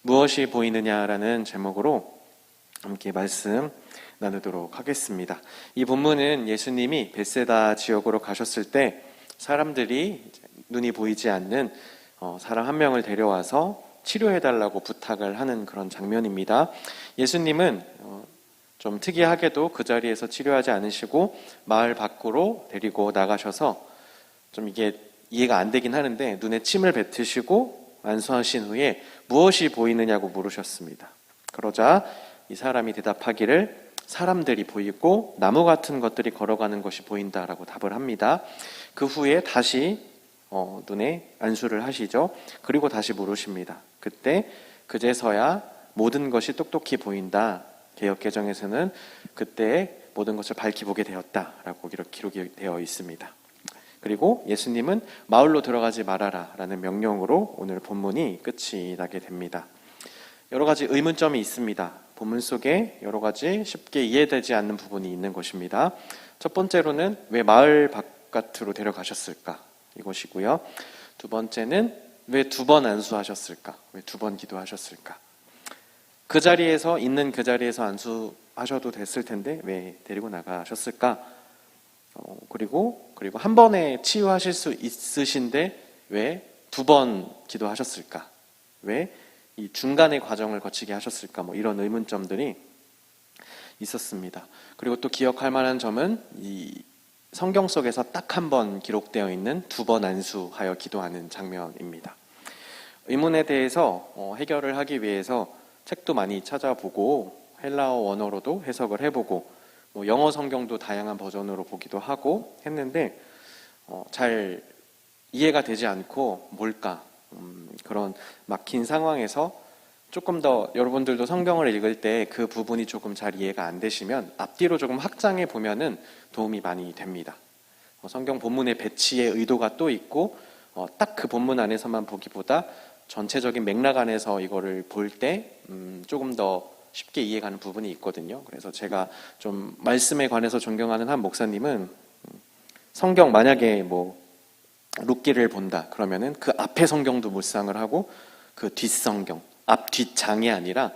무엇이 보이느냐라는 제목으로 함께 말씀 나누도록 하겠습니다. 이 본문은 예수님이 벳세다 지역으로 가셨을 때 사람들이 눈이 보이지 않는 사람 한 명을 데려와서 치료해달라고 부탁을 하는 그런 장면입니다. 예수님은 좀 특이하게도 그 자리에서 치료하지 않으시고 마을 밖으로 데리고 나가셔서 좀 이게 이해가 안 되긴 하는데 눈에 침을 뱉으시고 안수하신 후에 무엇이 보이느냐고 물으셨습니다. 그러자 이 사람이 대답하기를 사람들이 보이고 나무 같은 것들이 걸어가는 것이 보인다라고 답을 합니다. 그 후에 다시 눈에 안수를 하시죠. 그리고 다시 물으십니다. 그때 그제서야 모든 것이 똑똑히 보인다. 개역개정에서는 그때 모든 것을 밝히 보게 되었다라고 기록이 되어 있습니다. 그리고 예수님은 마을로 들어가지 말아라 라는 명령으로 오늘 본문이 끝이 나게 됩니다. 여러 가지 의문점이 있습니다. 본문 속에 여러 가지 쉽게 이해되지 않는 부분이 있는 것입니다. 첫 번째로는 왜 마을 바깥으로 데려가셨을까? 이것이고요. 두 번째는 왜 두 번 안수하셨을까? 왜 두 번 기도하셨을까? 그 자리에서 안수하셔도 됐을 텐데 왜 데리고 나가셨을까? 그리고 한 번에 치유하실 수 있으신데 왜 두 번 기도하셨을까? 왜 이 중간의 과정을 거치게 하셨을까? 이런 의문점들이 있었습니다. 그리고 또 기억할 만한 점은 이 성경 속에서 딱 한 번 기록되어 있는 두 번 안수하여 기도하는 장면입니다. 의문에 대해서 해결을 하기 위해서 책도 많이 찾아보고 헬라어 원어로도 해석을 해보고 영어 성경도 다양한 버전으로 보기도 하고 했는데 잘 이해가 되지 않고 뭘까? 그런 막힌 상황에서 조금 더 여러분들도 성경을 읽을 때 그 부분이 조금 잘 이해가 안 되시면 앞뒤로 조금 확장해 보면은 도움이 많이 됩니다. 성경 본문의 배치의 의도가 또 있고 딱 그 본문 안에서만 보기보다 전체적인 맥락 안에서 이거를 볼 때 조금 더 쉽게 이해가는 부분이 있거든요. 그래서 제가 좀 말씀에 관해서 존경하는 한 목사님은 성경 만약에 룻기를 본다 그러면은 그 앞에 성경도 묵상을 하고 그 뒷 성경, 앞 뒷장이 아니라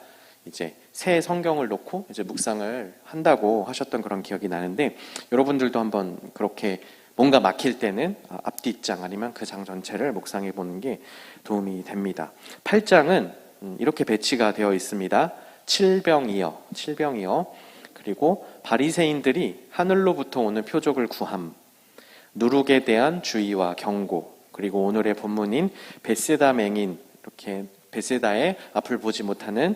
이제 새 성경을 놓고 이제 묵상을 한다고 하셨던 그런 기억이 나는데 여러분들도 한번 그렇게 뭔가 막힐 때는 앞뒷장 아니면 그 장 전체를 묵상해 보는 게 도움이 됩니다. 8장은 이렇게 배치가 되어 있습니다. 칠병이여 그리고 바리새인들이 하늘로부터 오는 표적을 구함, 누룩에 대한 주의와 경고, 그리고 오늘의 본문인 벳세다 맹인, 이렇게 벳세다의 앞을 보지 못하는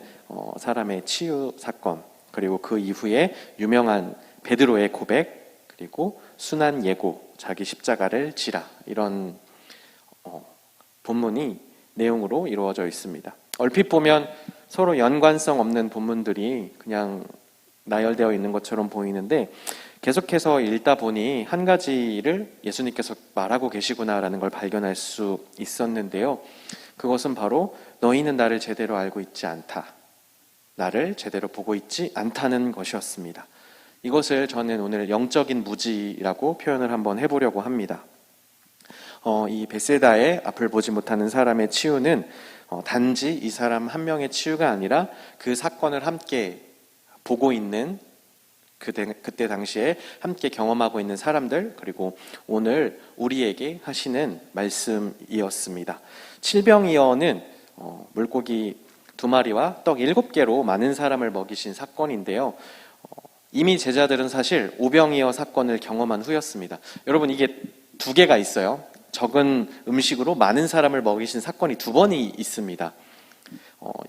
사람의 치유 사건, 그리고 그 이후에 유명한 베드로의 고백, 그리고 순한 예고, 자기 십자가를 지라, 이런 본문이 내용으로 이루어져 있습니다. 얼핏 보면 서로 연관성 없는 본문들이 그냥 나열되어 있는 것처럼 보이는데 계속해서 읽다 보니 한 가지를 예수님께서 말하고 계시구나라는 걸 발견할 수 있었는데요. 그것은 바로 너희는 나를 제대로 알고 있지 않다. 나를 제대로 보고 있지 않다는 것이었습니다. 이것을 저는 오늘 영적인 무지라고 표현을 한번 해보려고 합니다. 이 벳세다의 앞을 보지 못하는 사람의 치유는 단지 이 사람 한 명의 치유가 아니라 그 사건을 함께 보고 있는 그때 당시에 함께 경험하고 있는 사람들, 그리고 오늘 우리에게 하시는 말씀이었습니다. 칠병이어는 물고기 2마리와 떡 7개로 많은 사람을 먹이신 사건인데요. 이미 제자들은 사실 오병이어 사건을 경험한 후였습니다. 여러분, 이게 2개가 있어요. 적은 음식으로 많은 사람을 먹이신 사건이 2번이 있습니다.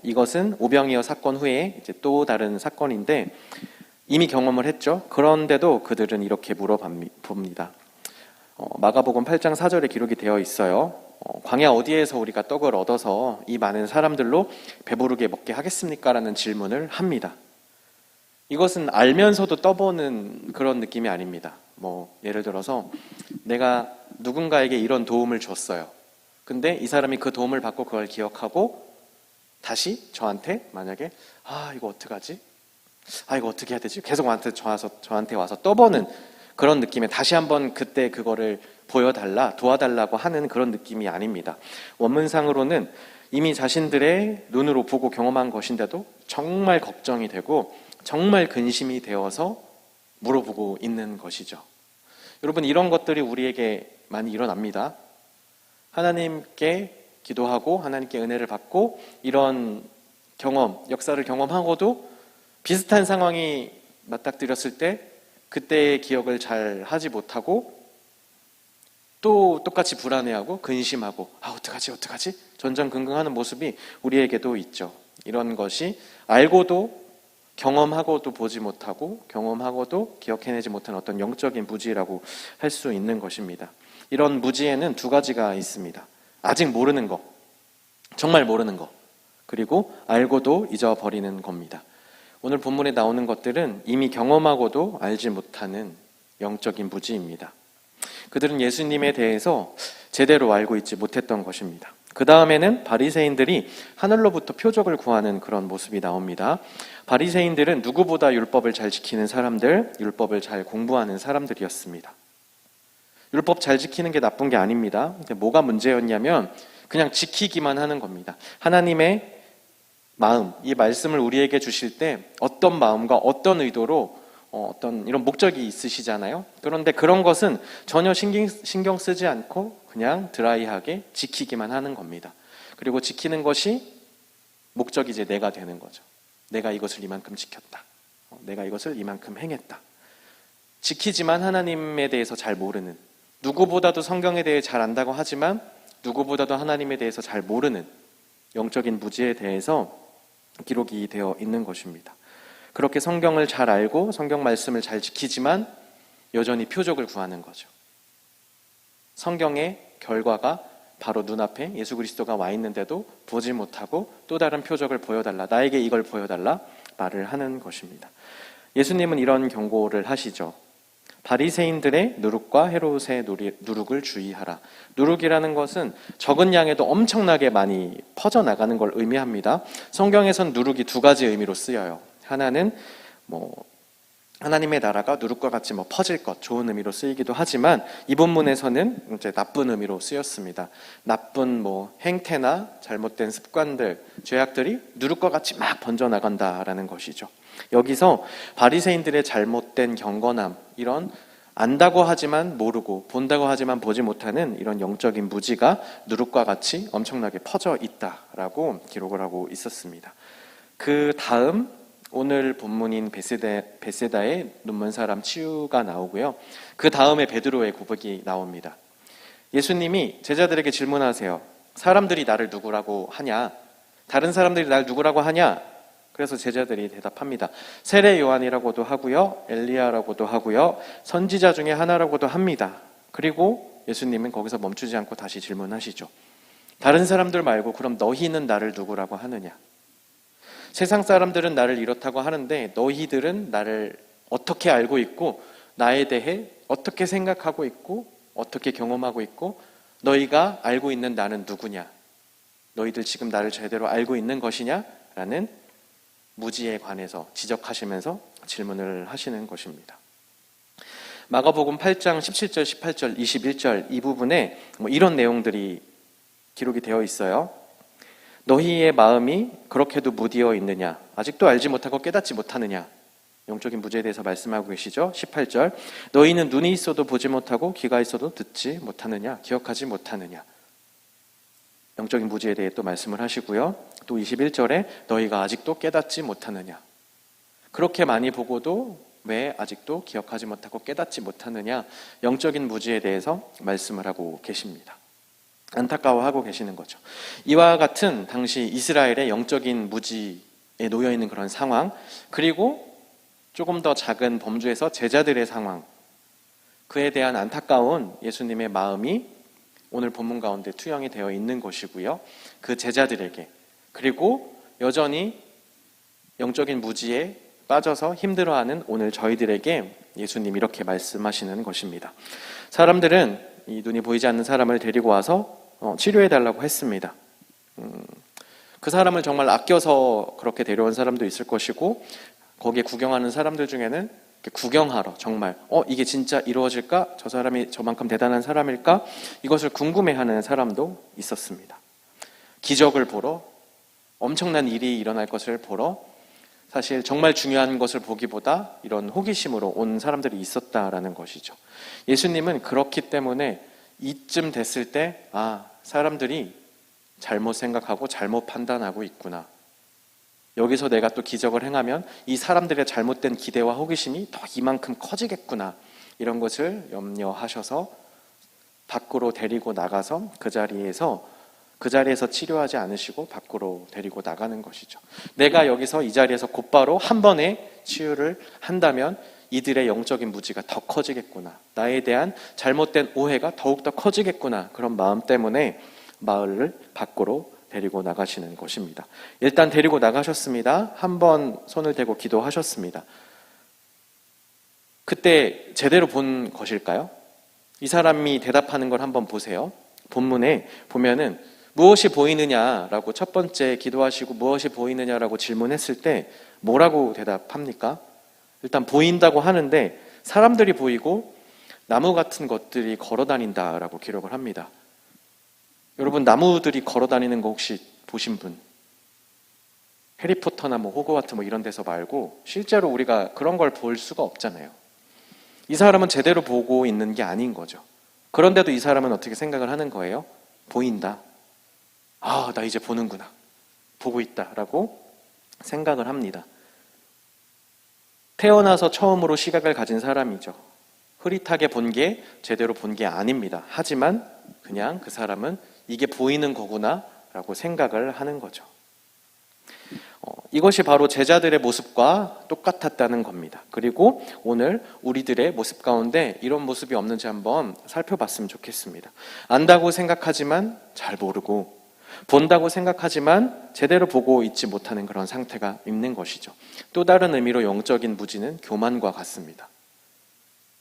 이것은 오병이어 사건 후에 이제 또 다른 사건인데 이미 경험을 했죠. 그런데도 그들은 이렇게 물어봅니다. 마가복음 8장 4절에 기록이 되어 있어요. 광야 어디에서 우리가 떡을 얻어서 이 많은 사람들로 배부르게 먹게 하겠습니까? 라는 질문을 합니다. 이것은 알면서도 떠보는 그런 느낌이 아닙니다. 예를 들어서 내가 누군가에게 이런 도움을 줬어요. 근데 이 사람이 그 도움을 받고 그걸 기억하고 다시 저한테 만약에 이거 어떡하지? 이거 어떻게 해야 되지? 계속 저한테 와서 떠보는 그런 느낌에 다시 한번 그때 그거를 도와달라고 하는 그런 느낌이 아닙니다. 원문상으로는 이미 자신들의 눈으로 보고 경험한 것인데도 정말 걱정이 되고 정말 근심이 되어서 물어보고 있는 것이죠. 여러분, 이런 것들이 우리에게 많이 일어납니다. 하나님께 기도하고 하나님께 은혜를 받고 이런 경험, 역사를 경험하고도 비슷한 상황이 맞닥뜨렸을 때 그때의 기억을 잘 하지 못하고 또 똑같이 불안해하고 근심하고 어떡하지 전전긍긍하는 모습이 우리에게도 있죠. 이런 것이 알고도 경험하고도 보지 못하고 경험하고도 기억해내지 못한 어떤 영적인 무지라고 할 수 있는 것입니다. 이런 무지에는 두 가지가 있습니다. 아직 모르는 것, 정말 모르는 것, 그리고 알고도 잊어버리는 겁니다. 오늘 본문에 나오는 것들은 이미 경험하고도 알지 못하는 영적인 무지입니다. 그들은 예수님에 대해서 제대로 알고 있지 못했던 것입니다. 그 다음에는 바리새인들이 하늘로부터 표적을 구하는 그런 모습이 나옵니다. 바리새인들은 누구보다 율법을 잘 지키는 사람들, 율법을 잘 공부하는 사람들이었습니다. 율법 잘 지키는 게 나쁜 게 아닙니다. 근데 뭐가 문제였냐면 그냥 지키기만 하는 겁니다. 하나님의 마음, 이 말씀을 우리에게 주실 때 어떤 마음과 어떤 의도로 어떤 이런 목적이 있으시잖아요. 그런데 그런 것은 전혀 신경 쓰지 않고 그냥 드라이하게 지키기만 하는 겁니다. 그리고 지키는 것이 목적이 이제 내가 되는 거죠. 내가 이것을 이만큼 지켰다. 내가 이것을 이만큼 행했다. 지키지만 하나님에 대해서 잘 모르는, 누구보다도 성경에 대해 잘 안다고 하지만 누구보다도 하나님에 대해서 잘 모르는 영적인 무지에 대해서 기록이 되어 있는 것입니다. 그렇게 성경을 잘 알고 성경 말씀을 잘 지키지만 여전히 표적을 구하는 거죠. 성경의 결과가 바로 눈앞에 예수 그리스도가 와 있는데도 보지 못하고 또 다른 표적을 보여달라, 나에게 이걸 보여달라 말을 하는 것입니다. 예수님은 이런 경고를 하시죠. 바리새인들의 누룩과 헤롯의 누룩을 주의하라. 누룩이라는 것은 적은 양에도 엄청나게 많이 퍼져나가는 걸 의미합니다. 성경에선 누룩이 두 가지 의미로 쓰여요. 하나는 하나님의 나라가 누룩과 같이 퍼질 것, 좋은 의미로 쓰이기도 하지만 이 본문에서는 이제 나쁜 의미로 쓰였습니다. 나쁜 행태나 잘못된 습관들, 죄악들이 누룩과 같이 막 번져나간다라는 것이죠. 여기서 바리새인들의 잘못된 경건함, 이런 안다고 하지만 모르고 본다고 하지만 보지 못하는 이런 영적인 무지가 누룩과 같이 엄청나게 퍼져 있다라고 기록을 하고 있었습니다. 그 다음 오늘 본문인 베세다의 눈먼 사람 치유가 나오고요. 그 다음에 베드로의 고백이 나옵니다. 예수님이 제자들에게 질문하세요. 사람들이 나를 누구라고 하냐? 다른 사람들이 나를 누구라고 하냐? 그래서 제자들이 대답합니다. 세례 요한이라고도 하고요, 엘리야라고도 하고요, 선지자 중에 하나라고도 합니다. 그리고 예수님은 거기서 멈추지 않고 다시 질문하시죠. 다른 사람들 말고 그럼 너희는 나를 누구라고 하느냐? 세상 사람들은 나를 이렇다고 하는데 너희들은 나를 어떻게 알고 있고 나에 대해 어떻게 생각하고 있고 어떻게 경험하고 있고 너희가 알고 있는 나는 누구냐? 너희들 지금 나를 제대로 알고 있는 것이냐? 라는 무지에 관해서 지적하시면서 질문을 하시는 것입니다. 마가복음 8장 17절, 18절, 21절 이 부분에 이런 내용들이 기록이 되어 있어요. 너희의 마음이 그렇게도 무디어 있느냐? 아직도 알지 못하고 깨닫지 못하느냐? 영적인 무지에 대해서 말씀하고 계시죠. 18절 너희는 눈이 있어도 보지 못하고 귀가 있어도 듣지 못하느냐? 기억하지 못하느냐? 영적인 무지에 대해 또 말씀을 하시고요. 또 21절에 너희가 아직도 깨닫지 못하느냐? 그렇게 많이 보고도 왜 아직도 기억하지 못하고 깨닫지 못하느냐? 영적인 무지에 대해서 말씀을 하고 계십니다. 안타까워하고 계시는 거죠. 이와 같은 당시 이스라엘의 영적인 무지에 놓여있는 그런 상황, 그리고 조금 더 작은 범주에서 제자들의 상황, 그에 대한 안타까운 예수님의 마음이 오늘 본문 가운데 투영이 되어 있는 것이고요. 그 제자들에게, 그리고 여전히 영적인 무지에 빠져서 힘들어하는 오늘 저희들에게 예수님 이렇게 말씀하시는 것입니다. 사람들은 이 눈이 보이지 않는 사람을 데리고 와서 치료해달라고 했습니다. 그 사람을 정말 아껴서 그렇게 데려온 사람도 있을 것이고 거기에 구경하는 사람들 중에는 구경하러 정말 이게 진짜 이루어질까? 저 사람이 저만큼 대단한 사람일까? 이것을 궁금해하는 사람도 있었습니다. 기적을 보러, 엄청난 일이 일어날 것을 보러, 사실 정말 중요한 것을 보기보다 이런 호기심으로 온 사람들이 있었다라는 것이죠. 예수님은 그렇기 때문에 이쯤 됐을 때 사람들이 잘못 생각하고 잘못 판단하고 있구나. 여기서 내가 또 기적을 행하면 이 사람들의 잘못된 기대와 호기심이 더 이만큼 커지겠구나. 이런 것을 염려하셔서 밖으로 데리고 나가서 그 자리에서 치료하지 않으시고 밖으로 데리고 나가는 것이죠. 내가 여기서 이 자리에서 곧바로 한 번에 치유를 한다면 이들의 영적인 무지가 더 커지겠구나. 나에 대한 잘못된 오해가 더욱더 커지겠구나. 그런 마음 때문에 마을을 밖으로 데리고 나가시는 것입니다. 일단 데리고 나가셨습니다. 한 번 손을 대고 기도하셨습니다. 그때 제대로 본 것일까요? 이 사람이 대답하는 걸 한번 보세요. 본문에 보면은 무엇이 보이느냐라고 첫 번째 기도하시고 무엇이 보이느냐라고 질문했을 때 뭐라고 대답합니까? 일단 보인다고 하는데 사람들이 보이고 나무 같은 것들이 걸어다닌다라고 기록을 합니다. 여러분, 나무들이 걸어다니는 거 혹시 보신 분? 해리포터나 호그와트 이런 데서 말고 실제로 우리가 그런 걸 볼 수가 없잖아요. 이 사람은 제대로 보고 있는 게 아닌 거죠. 그런데도 이 사람은 어떻게 생각을 하는 거예요? 보인다. 나 이제 보는구나. 보고 있다라고 생각을 합니다. 태어나서 처음으로 시각을 가진 사람이죠. 흐릿하게 본 게 제대로 본 게 아닙니다. 하지만 그냥 그 사람은 이게 보이는 거구나 라고 생각을 하는 거죠. 이것이 바로 제자들의 모습과 똑같았다는 겁니다. 그리고 오늘 우리들의 모습 가운데 이런 모습이 없는지 한번 살펴봤으면 좋겠습니다. 안다고 생각하지만 잘 모르고, 본다고 생각하지만 제대로 보고 있지 못하는 그런 상태가 있는 것이죠. 또 다른 의미로 영적인 무지는 교만과 같습니다.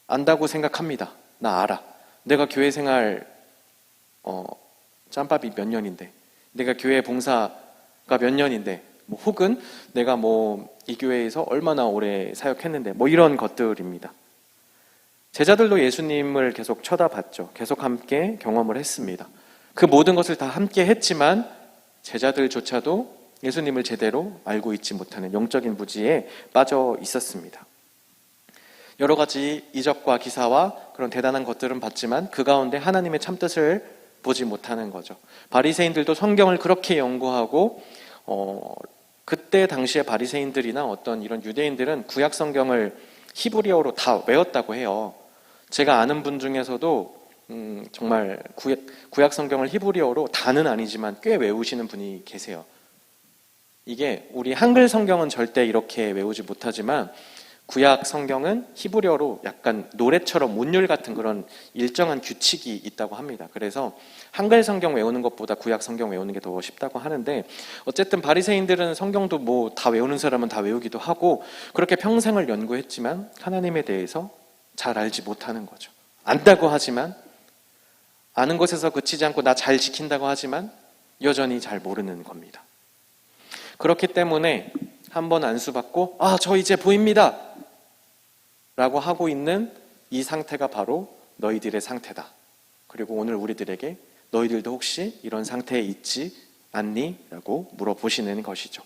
안다고 생각합니다. 나 알아. 내가 교회 생활 짬밥이 몇 년인데, 내가 교회 봉사가 몇 년인데, 혹은 내가 이 교회에서 얼마나 오래 사역했는데, 이런 것들입니다. 제자들도 예수님을 계속 쳐다봤죠. 계속 함께 경험을 했습니다. 그 모든 것을 다 함께 했지만 제자들조차도 예수님을 제대로 알고 있지 못하는 영적인 무지에 빠져 있었습니다. 여러 가지 이적과 기사와 그런 대단한 것들은 봤지만 그 가운데 하나님의 참뜻을 보지 못하는 거죠. 바리새인들도 성경을 그렇게 연구하고 그때 당시에 바리새인들이나 어떤 이런 유대인들은 구약 성경을 히브리어로 다 외웠다고 해요. 제가 아는 분 중에서도 정말 구약 성경을 히브리어로 다는 아니지만 꽤 외우시는 분이 계세요. 이게 우리 한글 성경은 절대 이렇게 외우지 못하지만 구약 성경은 히브리어로 약간 노래처럼 운율 같은 그런 일정한 규칙이 있다고 합니다. 그래서 한글 성경 외우는 것보다 구약 성경 외우는 게 더 쉽다고 하는데, 어쨌든 바리새인들은 성경도 다 외우는 사람은 다 외우기도 하고 그렇게 평생을 연구했지만 하나님에 대해서 잘 알지 못하는 거죠. 안다고 하지만, 아는 것에서 그치지 않고 나 잘 지킨다고 하지만 여전히 잘 모르는 겁니다. 그렇기 때문에 한번 안수받고 저 이제 보입니다 라고 하고 있는 이 상태가 바로 너희들의 상태다. 그리고 오늘 우리들에게 너희들도 혹시 이런 상태에 있지 않니? 라고 물어보시는 것이죠.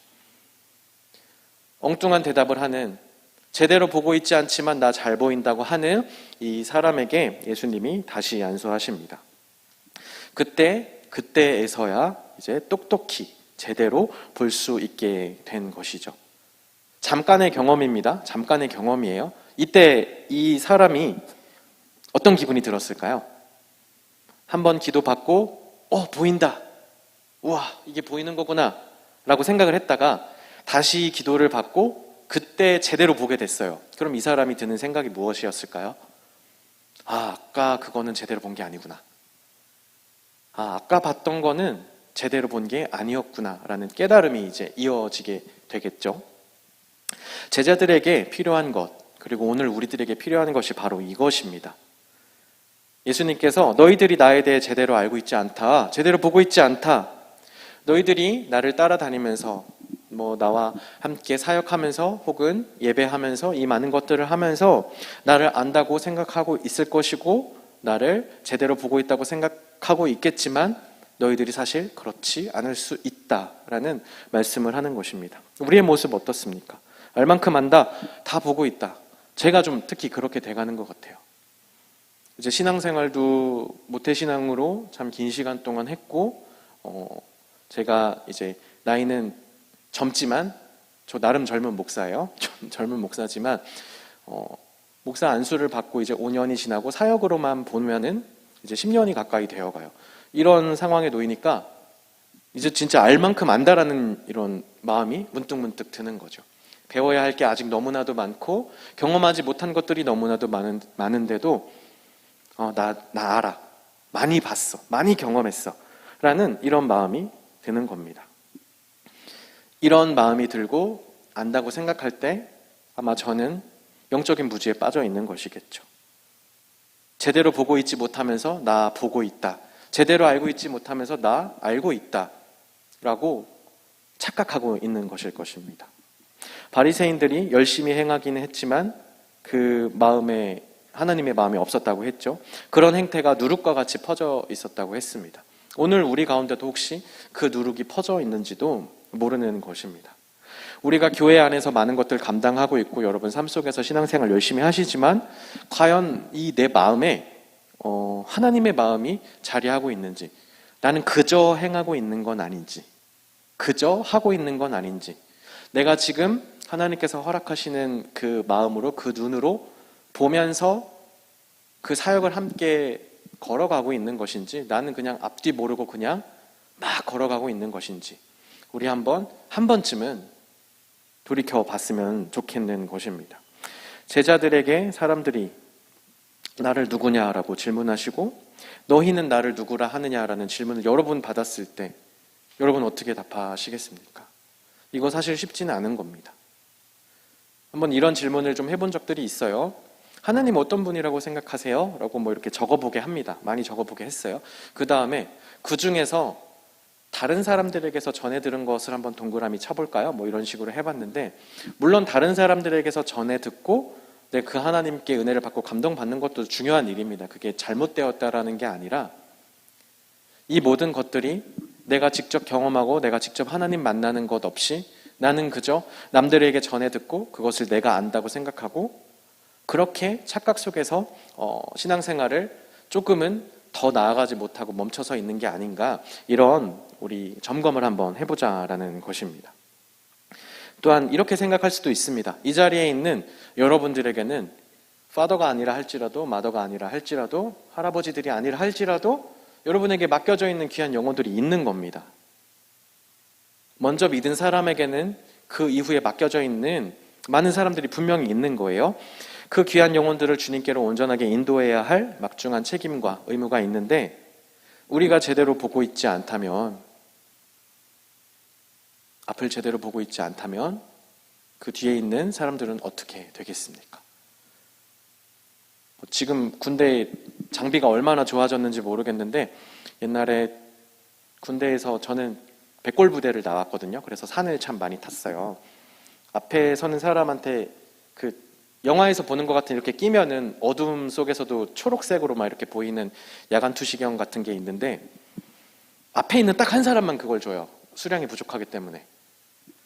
엉뚱한 대답을 하는, 제대로 보고 있지 않지만 나 잘 보인다고 하는 이 사람에게 예수님이 다시 안수하십니다. 그때에서야 이제 똑똑히 제대로 볼 수 있게 된 것이죠. 잠깐의 경험입니다. 잠깐의 경험이에요. 이때 이 사람이 어떤 기분이 들었을까요? 한번 기도받고 보인다. 우와, 이게 보이는 거구나 라고 생각을 했다가 다시 기도를 받고 그때 제대로 보게 됐어요. 그럼 이 사람이 드는 생각이 무엇이었을까요? 아까 그거는 제대로 본 게 아니구나. 아까 봤던 거는 제대로 본 게 아니었구나 라는 깨달음이 이제 이어지게 되겠죠. 제자들에게 필요한 것, 그리고 오늘 우리들에게 필요한 것이 바로 이것입니다. 예수님께서 너희들이 나에 대해 제대로 알고 있지 않다, 제대로 보고 있지 않다, 너희들이 나를 따라다니면서 나와 함께 사역하면서 혹은 예배하면서 이 많은 것들을 하면서 나를 안다고 생각하고 있을 것이고 나를 제대로 보고 있다고 생각하고 있겠지만 너희들이 사실 그렇지 않을 수 있다라는 말씀을 하는 것입니다. 우리의 모습 어떻습니까? 알만큼 안다, 다 보고 있다. 제가 좀 특히 그렇게 돼가는 것 같아요. 이제 신앙생활도 모태신앙으로 참 긴 시간 동안 했고, 제가 이제 나이는 젊지만, 저 나름 젊은 목사예요. 젊은 목사지만, 목사 안수를 받고 이제 5년이 지나고 사역으로만 보면은 이제 10년이 가까이 되어가요. 이런 상황에 놓이니까 이제 진짜 알 만큼 안다라는 이런 마음이 문득문득 드는 거죠. 배워야 할 게 아직 너무나도 많고 경험하지 못한 것들이 너무나도 많은데도 나 알아. 많이 봤어. 많이 경험했어. 라는 이런 마음이 드는 겁니다. 이런 마음이 들고 안다고 생각할 때 아마 저는 영적인 무지에 빠져 있는 것이겠죠. 제대로 보고 있지 못하면서 나 보고 있다. 제대로 알고 있지 못하면서 나 알고 있다. 라고 착각하고 있는 것일 것입니다. 바리새인들이 열심히 행하기는 했지만 그 마음에 하나님의 마음이 없었다고 했죠. 그런 행태가 누룩과 같이 퍼져 있었다고 했습니다. 오늘 우리 가운데도 혹시 그 누룩이 퍼져 있는지도 모르는 것입니다. 우리가 교회 안에서 많은 것들 감당하고 있고 여러분 삶 속에서 신앙생활 열심히 하시지만 과연 이 내 마음에 하나님의 마음이 자리하고 있는지, 나는 그저 행하고 있는 건 아닌지, 그저 하고 있는 건 아닌지, 내가 지금 하나님께서 허락하시는 그 마음으로, 그 눈으로 보면서 그 사역을 함께 걸어가고 있는 것인지, 나는 그냥 앞뒤 모르고 그냥 막 걸어가고 있는 것인지, 우리 한 번쯤은 돌이켜 봤으면 좋겠는 것입니다. 제자들에게 사람들이 나를 누구냐라고 질문하시고 너희는 나를 누구라 하느냐라는 질문을 여러 번 받았을 때 여러분 어떻게 답하시겠습니까? 이거 사실 쉽지는 않은 겁니다. 한번 이런 질문을 좀 해본 적들이 있어요. 하나님 어떤 분이라고 생각하세요? 라고 이렇게 적어보게 합니다. 많이 적어보게 했어요. 그 다음에 그 중에서 다른 사람들에게서 전해 들은 것을 한번 동그라미 쳐볼까요? 이런 식으로 해봤는데, 물론 다른 사람들에게서 전해 듣고 그 하나님께 은혜를 받고 감동받는 것도 중요한 일입니다. 그게 잘못되었다라는 게 아니라 이 모든 것들이 내가 직접 경험하고 내가 직접 하나님 만나는 것 없이 나는 그저 남들에게 전해 듣고 그것을 내가 안다고 생각하고 그렇게 착각 속에서 신앙생활을 조금은 더 나아가지 못하고 멈춰서 있는 게 아닌가, 이런 우리 점검을 한번 해보자라는 것입니다. 또한 이렇게 생각할 수도 있습니다. 이 자리에 있는 여러분들에게는 파더가 아니라 할지라도, 마더가 아니라 할지라도, 할아버지들이 아니라 할지라도 여러분에게 맡겨져 있는 귀한 영혼들이 있는 겁니다. 먼저 믿은 사람에게는 그 이후에 맡겨져 있는 많은 사람들이 분명히 있는 거예요. 그 귀한 영혼들을 주님께로 온전하게 인도해야 할 막중한 책임과 의무가 있는데, 우리가 제대로 보고 있지 않다면, 앞을 제대로 보고 있지 않다면 그 뒤에 있는 사람들은 어떻게 되겠습니까? 지금 군대 장비가 얼마나 좋아졌는지 모르겠는데, 옛날에 군대에서 저는 백골 부대를 나왔거든요. 그래서 산을 참 많이 탔어요. 앞에 서는 사람한테 그 영화에서 보는 것 같은 이렇게 끼면은 어둠 속에서도 초록색으로 막 이렇게 보이는 야간 투시경 같은 게 있는데, 앞에 있는 딱 한 사람만 그걸 줘요. 수량이 부족하기 때문에.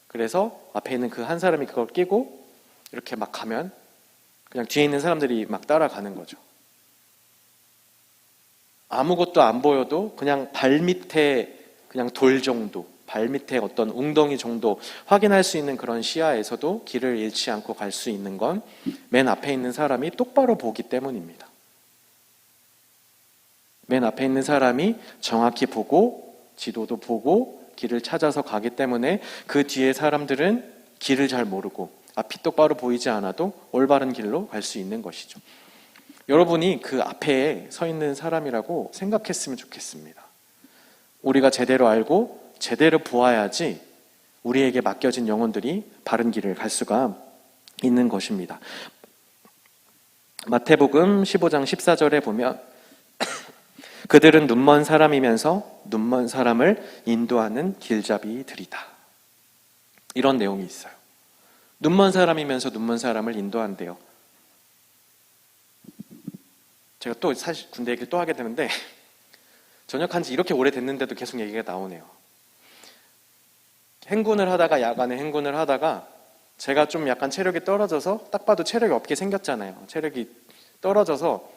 그래서 앞에 있는 그 한 사람이 그걸 끼고 이렇게 막 가면 그냥 뒤에 있는 사람들이 막 따라가는 거죠. 아무것도 안 보여도 그냥 발밑에 그냥 돌 정도, 발밑에 어떤 웅덩이 정도 확인할 수 있는 그런 시야에서도 길을 잃지 않고 갈 수 있는 건 맨 앞에 있는 사람이 똑바로 보기 때문입니다. 맨 앞에 있는 사람이 정확히 보고 지도도 보고 길을 찾아서 가기 때문에 그 뒤에 사람들은 길을 잘 모르고 앞이 똑바로 보이지 않아도 올바른 길로 갈 수 있는 것이죠. 여러분이 그 앞에 서 있는 사람이라고 생각했으면 좋겠습니다. 우리가 제대로 알고 제대로 보아야지 우리에게 맡겨진 영혼들이 바른 길을 갈 수가 있는 것입니다. 마태복음 15장 14절에 보면 그들은 눈먼 사람이면서 눈먼 사람을 인도하는 길잡이들이다. 이런 내용이 있어요. 눈먼 사람이면서 눈먼 사람을 인도한대요. 제가 또 사실 군대 얘기를 또 하게 되는데, 전역한 지 이렇게 오래됐는데도 계속 얘기가 나오네요. 행군을 하다가, 야간에 행군을 하다가 제가 좀 약간 체력이 떨어져서, 딱 봐도 체력이 없게 생겼잖아요. 체력이 떨어져서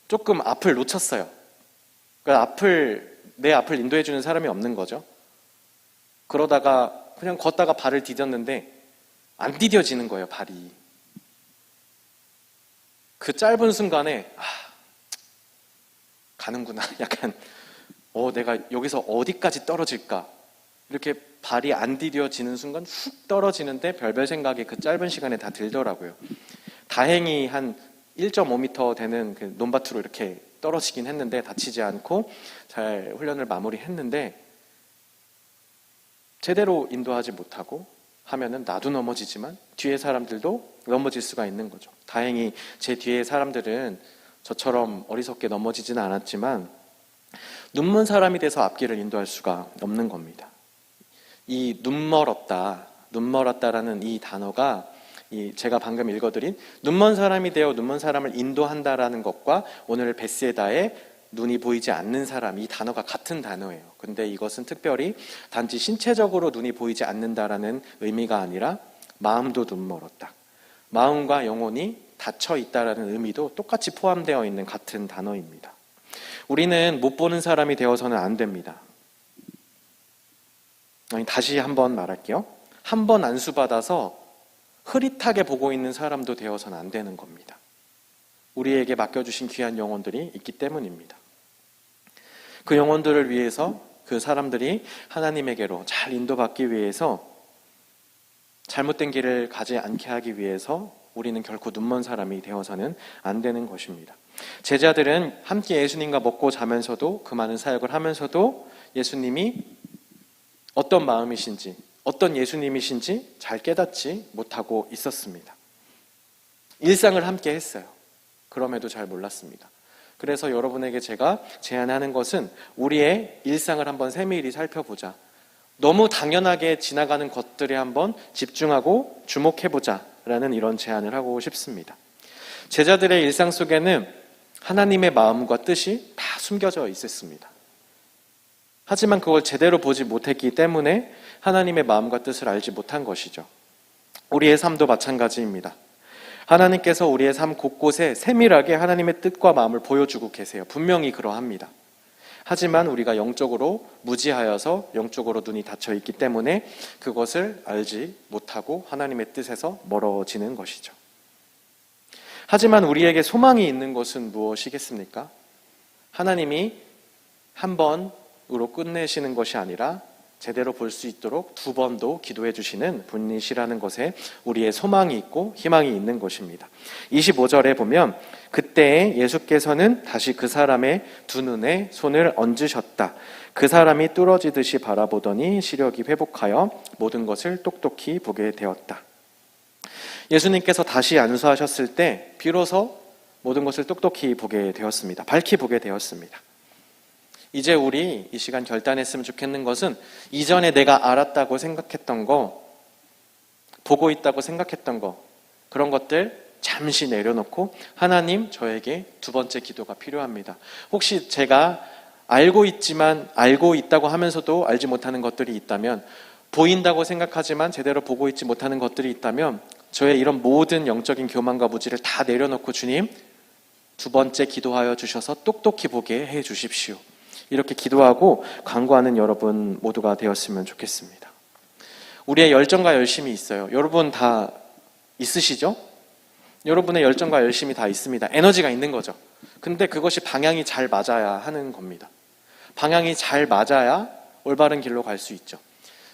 조금 앞을 놓쳤어요. 그러니까 내 앞을 인도해주는 사람이 없는 거죠. 그러다가 그냥 걷다가 발을 디뎠는데 안 디뎌지는 거예요, 발이. 그 짧은 순간에 가는구나. 약간 내가 여기서 어디까지 떨어질까? 이렇게 발이 안 디뎌지는 순간 훅 떨어지는데 별별 생각이 그 짧은 시간에 다 들더라고요. 다행히 한 1.5m 되는 그 논밭으로 이렇게 떨어지긴 했는데 다치지 않고 잘 훈련을 마무리했는데, 제대로 인도하지 못하고 하면은 나도 넘어지지만 뒤에 사람들도 넘어질 수가 있는 거죠. 다행히 제 뒤에 사람들은 저처럼 어리석게 넘어지지는 않았지만 눈먼 사람이 돼서 앞길을 인도할 수가 없는 겁니다. 이 눈멀었다라는 이 단어가 제가 방금 읽어드린 눈먼 사람이 되어 눈먼 사람을 인도한다라는 것과 오늘 베세다의 눈이 보이지 않는 사람, 이 단어가 같은 단어예요. 근데 이것은 특별히 단지 신체적으로 눈이 보이지 않는다라는 의미가 아니라 마음도 눈멀었다, 마음과 영혼이 닫혀 있다라는 의미도 똑같이 포함되어 있는 같은 단어입니다. 우리는 못 보는 사람이 되어서는 안 됩니다. 다시 한번 말할게요. 한 번 안수받아서 흐릿하게 보고 있는 사람도 되어서는 안 되는 겁니다. 우리에게 맡겨주신 귀한 영혼들이 있기 때문입니다. 그 영혼들을 위해서, 그 사람들이 하나님에게로 잘 인도받기 위해서, 잘못된 길을 가지 않게 하기 위해서 우리는 결코 눈먼 사람이 되어서는 안 되는 것입니다. 제자들은 함께 예수님과 먹고 자면서도, 그 많은 사역을 하면서도 예수님이 어떤 마음이신지, 어떤 예수님이신지 잘 깨닫지 못하고 있었습니다. 일상을 함께 했어요. 그럼에도 잘 몰랐습니다. 그래서 여러분에게 제가 제안하는 것은 우리의 일상을 한번 세밀히 살펴보자. 너무 당연하게 지나가는 것들에 한번 집중하고 주목해보자 라는 이런 제안을 하고 싶습니다. 제자들의 일상 속에는 하나님의 마음과 뜻이 다 숨겨져 있었습니다. 하지만 그걸 제대로 보지 못했기 때문에 하나님의 마음과 뜻을 알지 못한 것이죠. 우리의 삶도 마찬가지입니다. 하나님께서 우리의 삶 곳곳에 세밀하게 하나님의 뜻과 마음을 보여주고 계세요. 분명히 그러합니다. 하지만 우리가 영적으로 무지하여서 영적으로 눈이 닫혀 있기 때문에 그것을 알지 못하고 하나님의 뜻에서 멀어지는 것이죠. 하지만 우리에게 소망이 있는 것은 무엇이겠습니까? 하나님이 한 번으로 끝내시는 것이 아니라 제대로 볼 수 있도록 두 번도 기도해 주시는 분이시라는 것에 우리의 소망이 있고 희망이 있는 것입니다. 25절에 보면 그때 예수께서는 다시 그 사람의 두 눈에 손을 얹으셨다. 그 사람이 뚫어지듯이 바라보더니 시력이 회복하여 모든 것을 똑똑히 보게 되었다. 예수님께서 다시 안수하셨을 때 비로소 모든 것을 똑똑히 보게 되었습니다. 밝히 보게 되었습니다. 이제 우리 이 시간 결단했으면 좋겠는 것은 이전에 내가 알았다고 생각했던 거, 보고 있다고 생각했던 거, 그런 것들 잠시 내려놓고 하나님, 저에게 두 번째 기도가 필요합니다. 혹시 제가 알고 있지만 알고 있다고 하면서도 알지 못하는 것들이 있다면, 보인다고 생각하지만 제대로 보고 있지 못하는 것들이 있다면 저의 이런 모든 영적인 교만과 무지를 다 내려놓고 주님, 두 번째 기도하여 주셔서 똑똑히 보게 해 주십시오. 이렇게 기도하고 간구하는 여러분 모두가 되었으면 좋겠습니다. 우리의 열정과 열심이 있어요. 여러분 다 있으시죠? 여러분의 열정과 열심이 다 있습니다. 에너지가 있는 거죠. 근데 그것이 방향이 잘 맞아야 하는 겁니다. 방향이 잘 맞아야 올바른 길로 갈 수 있죠.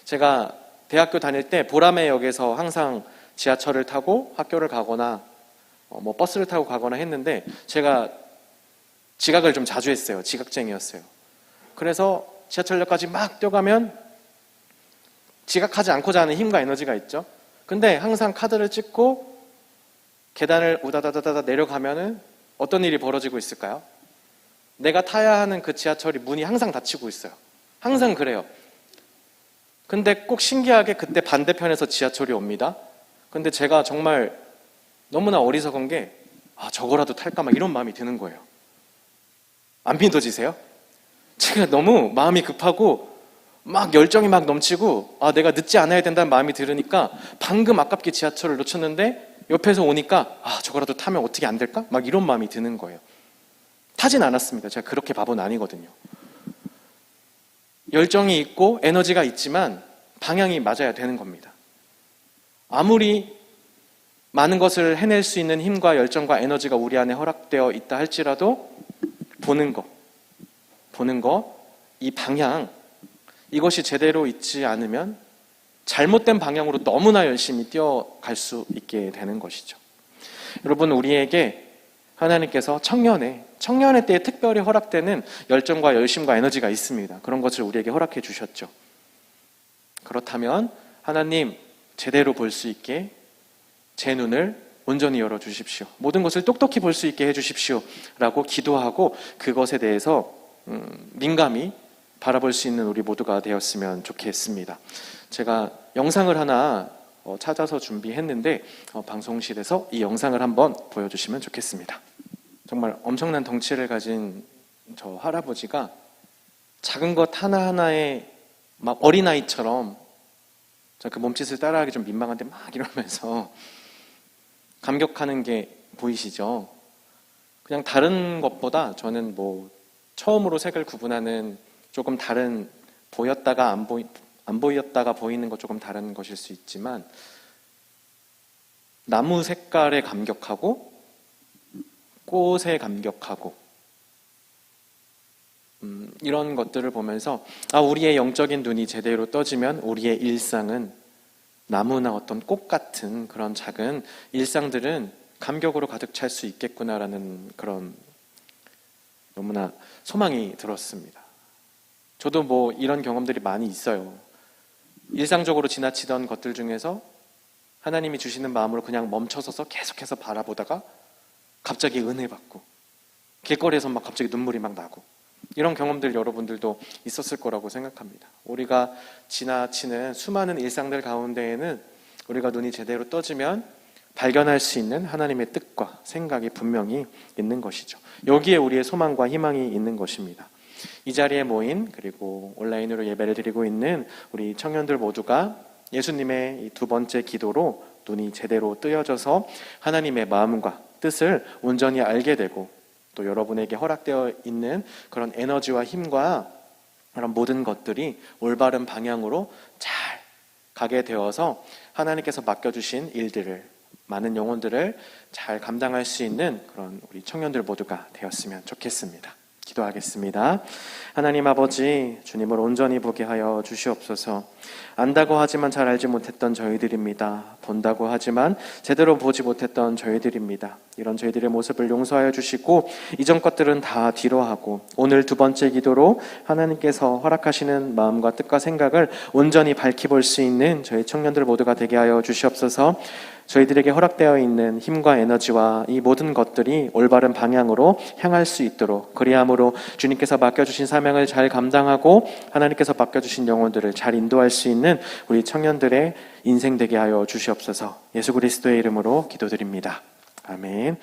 제가 대학교 다닐 때 보라매역에서 항상 지하철을 타고 학교를 가거나 버스를 타고 가거나 했는데 제가 지각을 좀 자주 했어요. 지각쟁이였어요. 그래서 지하철역까지 막 뛰어가면 지각하지 않고자 하는 힘과 에너지가 있죠. 근데 항상 카드를 찍고 계단을 우다다다다 내려가면은 어떤 일이 벌어지고 있을까요? 내가 타야 하는 그 지하철이 문이 항상 닫히고 있어요. 항상 그래요. 근데 꼭 신기하게 그때 반대편에서 지하철이 옵니다. 근데 제가 정말 너무나 어리석은 게 저거라도 탈까 막 이런 마음이 드는 거예요. 안 믿어지세요? 제가 너무 마음이 급하고 막 열정이 막 넘치고 내가 늦지 않아야 된다는 마음이 들으니까 방금 아깝게 지하철을 놓쳤는데 옆에서 오니까 저거라도 타면 어떻게 안 될까? 막 이런 마음이 드는 거예요. 타진 않았습니다. 제가 그렇게 바보는 아니거든요. 열정이 있고 에너지가 있지만 방향이 맞아야 되는 겁니다. 아무리 많은 것을 해낼 수 있는 힘과 열정과 에너지가 우리 안에 허락되어 있다 할지라도 보는 거, 이 방향, 이것이 제대로 있지 않으면 잘못된 방향으로 너무나 열심히 뛰어갈 수 있게 되는 것이죠. 여러분, 우리에게 하나님께서 청년의 때에 특별히 허락되는 열정과 열심과 에너지가 있습니다. 그런 것을 우리에게 허락해 주셨죠. 그렇다면 하나님, 제대로 볼 수 있게 제 눈을 온전히 열어주십시오. 모든 것을 똑똑히 볼 수 있게 해주십시오. 라고 기도하고 그것에 대해서 민감히 바라볼 수 있는 우리 모두가 되었으면 좋겠습니다. 제가 영상을 하나 찾아서 준비했는데 방송실에서 이 영상을 한번 보여주시면 좋겠습니다. 정말 엄청난 덩치를 가진 저 할아버지가 작은 것 하나하나에 막 어린아이처럼 그 몸짓을 따라하기 좀 민망한데 막 이러면서 감격하는 게 보이시죠? 그냥 다른 것보다 저는 처음으로 색을 구분하는 조금 다른 보였다가 안 보였다가 보이는 것 조금 다른 것일 수 있지만 나무 색깔에 감격하고 꽃에 감격하고 이런 것들을 보면서 우리의 영적인 눈이 제대로 떠지면 우리의 일상은 나무나 어떤 꽃 같은 그런 작은 일상들은 감격으로 가득 찰 수 있겠구나라는 그런 너무나 소망이 들었습니다. 저도 이런 경험들이 많이 있어요. 일상적으로 지나치던 것들 중에서 하나님이 주시는 마음으로 그냥 멈춰서서 계속해서 바라보다가 갑자기 은혜 받고 길거리에서 막 갑자기 눈물이 막 나고 이런 경험들 여러분들도 있었을 거라고 생각합니다. 우리가 지나치는 수많은 일상들 가운데에는 우리가 눈이 제대로 떠지면 발견할 수 있는 하나님의 뜻과 생각이 분명히 있는 것이죠. 여기에 우리의 소망과 희망이 있는 것입니다. 이 자리에 모인 그리고 온라인으로 예배를 드리고 있는 우리 청년들 모두가 예수님의 이 두 번째 기도로 눈이 제대로 뜨여져서 하나님의 마음과 뜻을 온전히 알게 되고 또 여러분에게 허락되어 있는 그런 에너지와 힘과 그런 모든 것들이 올바른 방향으로 잘 가게 되어서 하나님께서 맡겨주신 일들을 많은 영혼들을 잘 감당할 수 있는 그런 우리 청년들 모두가 되었으면 좋겠습니다. 기도하겠습니다. 하나님 아버지, 주님을 온전히 보게 하여 주시옵소서. 안다고 하지만 잘 알지 못했던 저희들입니다. 본다고 하지만 제대로 보지 못했던 저희들입니다. 이런 저희들의 모습을 용서하여 주시고 이전 것들은 다 뒤로 하고 오늘 두 번째 기도로 하나님께서 허락하시는 마음과 뜻과 생각을 온전히 밝히 볼 수 있는 저희 청년들 모두가 되게 하여 주시옵소서. 저희들에게 허락되어 있는 힘과 에너지와 이 모든 것들이 올바른 방향으로 향할 수 있도록 그리함으로 주님께서 맡겨주신 사명을 잘 감당하고 하나님께서 맡겨주신 영혼들을 잘 인도할 수 있는 우리 청년들의 인생 되게 하여 주시옵소서. 예수 그리스도의 이름으로 기도드립니다. 아멘.